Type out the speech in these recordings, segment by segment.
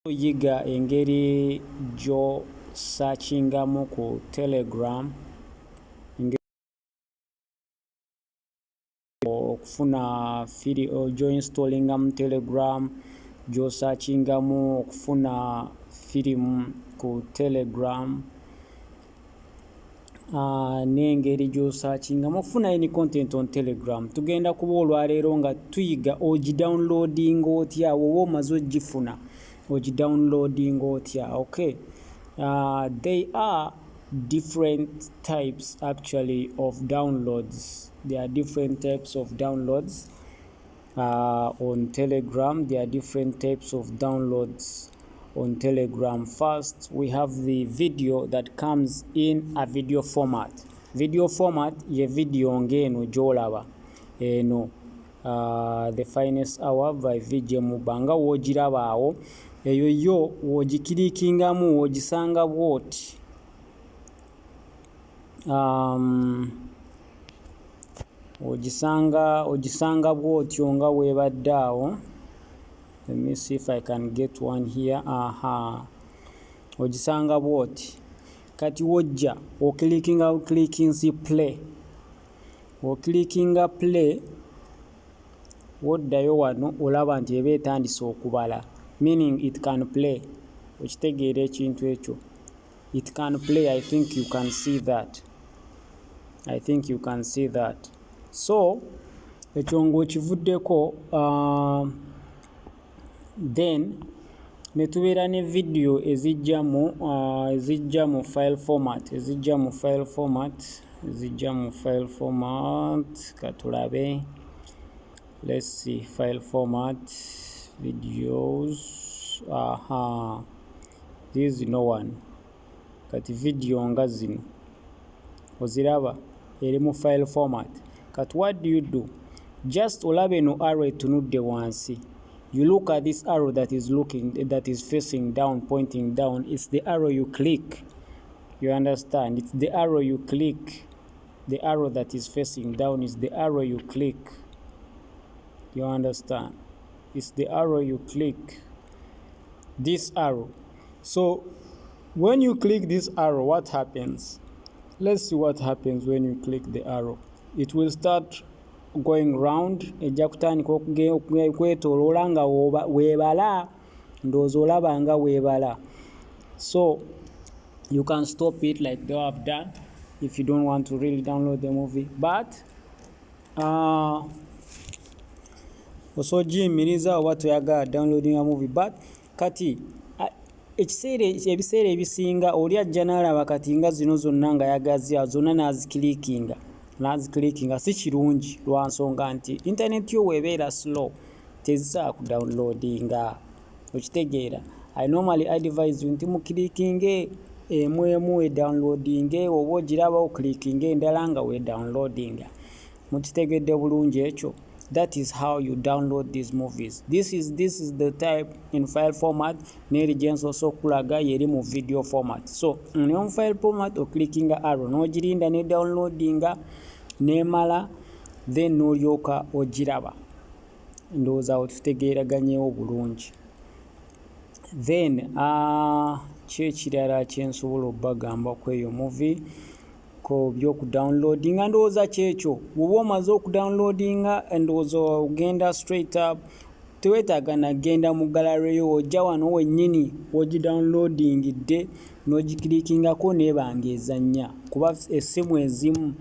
Yiga engeri gyo searchingamu ku Telegram okufuna gyo installinga mu Telegram, gyo searchingamu okufuna firimu ku Telegram, n'engeri gyo searchingamu okufuna any content on Telegram. Tugenda kuba olwaleero nga tuyiga ogidownloadinga otya wowe omaze ogifuna. Downloading otya. Okay, they are different types actually of downloads. There are different types of downloads on Telegram. There are different types of downloads on Telegram. First, we have the video that comes in a video format. Video format ye video ngeno jolaba eno the finest hour by VJ Mubanga wogiraba awo eyo yo wogikilikingamu wogisanga bwoti ogisanga bwotyo nga webadde awo. Let me see if I can get one here. Ogisanga bwoti kati wojja okilikinga play. Okilikinga play woddayo wano olaba nti eba etandise okubala, meaning it can play. Okitegeera ekintu ekyo, it can play. I think you can see that. So ekyo ng'okivuddeko, then ne tubeera ne video ezijja mu file format, katulabe. Let's see, file format, videos. This is no one. Kati video nga zino oziraba eri mu file format. Kati what do? Just olabe no arrow etunudde wansi. You look at this arrow that is facing down, pointing down. It's the arrow you click. You understand? It's the arrow you click. The arrow that is facing down is the arrow you click. You understand? It's the arrow you click. This arrow. So when you click this arrow, what happens? Let's see what happens when you click the arrow. It will start going round. Ejja kutandika kwetoloola nga weebala, ndowooza olaba nga weebala. So you can stop it like they have done if you don't want to really download the movie. But osogiyimiriza oba toyagala downloading a movie. But kati ebiseera ebisinga oli ajja n'alaba kati nga zino zonna nga yagazya zonna n'azikilikinga si kirungi lwa nsonga nti internet yo weebeera slow tezisobola kudownloadinga. Okitegeera? I normally advise you nti mukilikinge emu downloadinge, oba ogiraba okilikinge endala nga we downloadinga. Mukitegedde bulungi ekyo? That is how you download these movies. This is the type in file format. Neri James also kulaga yeri mu video format. So on file format okilikinga arrow n'ogirinda ne downloadinga nemala, then n'olyoka ogiraba. Ndowooza awo tutegeeraganyeewo bulungi. Then kyekirala kyensobola obbagamba ku eyo movie ko byokudownloadinga, ndowooza kyekyo. Bw'oba omaze okudownloadinga ndowooza ogenda straight up, teweetaaga nagenda mu gallery yo, ojja wano wennyini ogidownloadingidde n'ogiklikingako n'ebanga ezannya, kuba essimu ezimu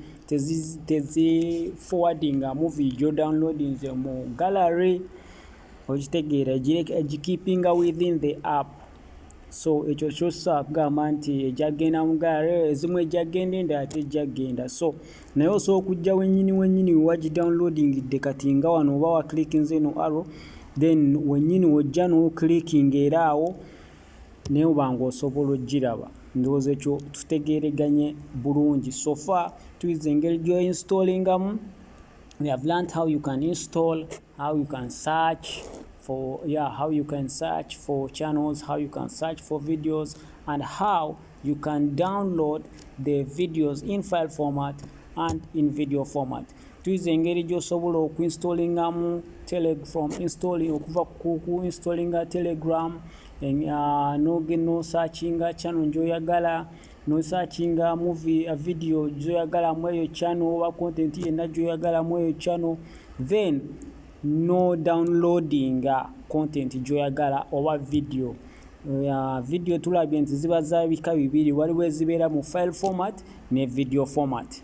tezi forwardinga movie gyo downloadinze mu gallery. Okitegeera, egikeepinga within the app. So ekyo kyossa kugamba nti ejjagenda mu gallery, ezimu ejjagenda endala tejjagenda. So naye osobola okujja wennyini wagidownloadingidde kati nga wano oba wakilikinze no arrow, then wennyini ojja n'okilikinga era awo naye oba ng'osobola ogiraba. Ndowooza ekyo tutegeeraganye bulungi. So far tuyize engeri gy'oinstallingamu. We have learned how you can install, how you can search for channels, how you can search for videos, and how you can download the videos in file format and in video format. Tuyize engeri gy'osobola okuinstallingamu okuva ku installinga Telegram, no searchinga channel njoyagala, no searchinga movie a video joyagala mweyo channel oba content yenna joyagala mweyo channel, then no downloading content joyagala oba video. Video tulabye nti ziba za bika bibiri, waliwo ezibeera mu file format ne video format.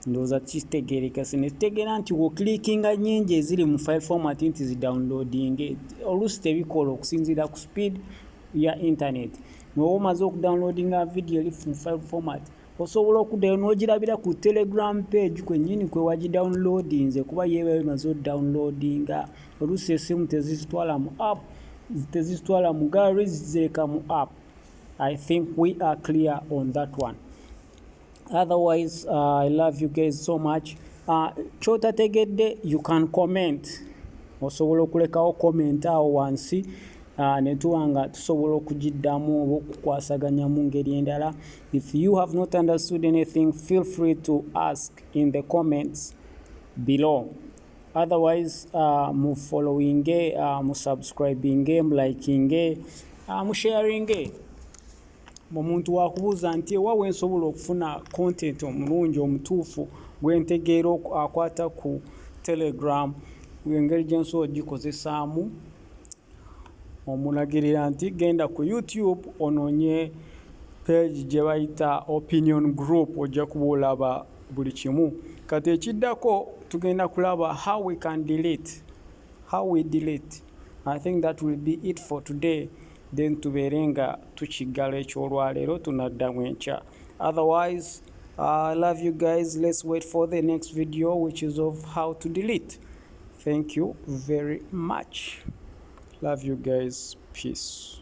Ndowooza kitegeerekeka. Sinitegeera nti wokilikinga nnyingi eziri mu file format nti zidownloading, oluusi tebikola okusinziira ku speed ya internet. Bw'oba omaze okudownloadinga video eri mu file format, osobola okuddayo n'ogirabira ku Telegram page kwennyini kwe wagidownloadinze kuba yeeba emaze odownloadinga. Oluusi essimu tezizitwala mu app, tezizitwala mu gallery, zizireka mu app. I think we are clear on that one. Otherwise, I love you guys so much. Kyotategedde, you can comment. Osobola okulekawo comment awo wansi, ne tuwanga tusobola okugiddamu oba okukwasaganya mu ngeri endala. If you have not understood anything, feel free to ask in the comments below. Otherwise, mu following, mu subscribing, mu liking, mu sharing. Omuntu wakubuuza nti ewa wensobola okufuna content omulungi omutuufu gwentegeera akwata ku Telegram, engeri gyensobola ogikozesaamu, omunagirira nti genda ku YouTube onoonye page gye bayita Opinion Group, ojja kuba olaba buli kimu. Kati ekiddako tugenda kulaba how we delete. I think that will be it for today. Then tubeere nga tukiggala ekyolwaleero tunaddamu enkya. Otherwise, I love you guys. Let's wait for the next video, which is of how to delete. Thank you very much. Love you guys. Peace.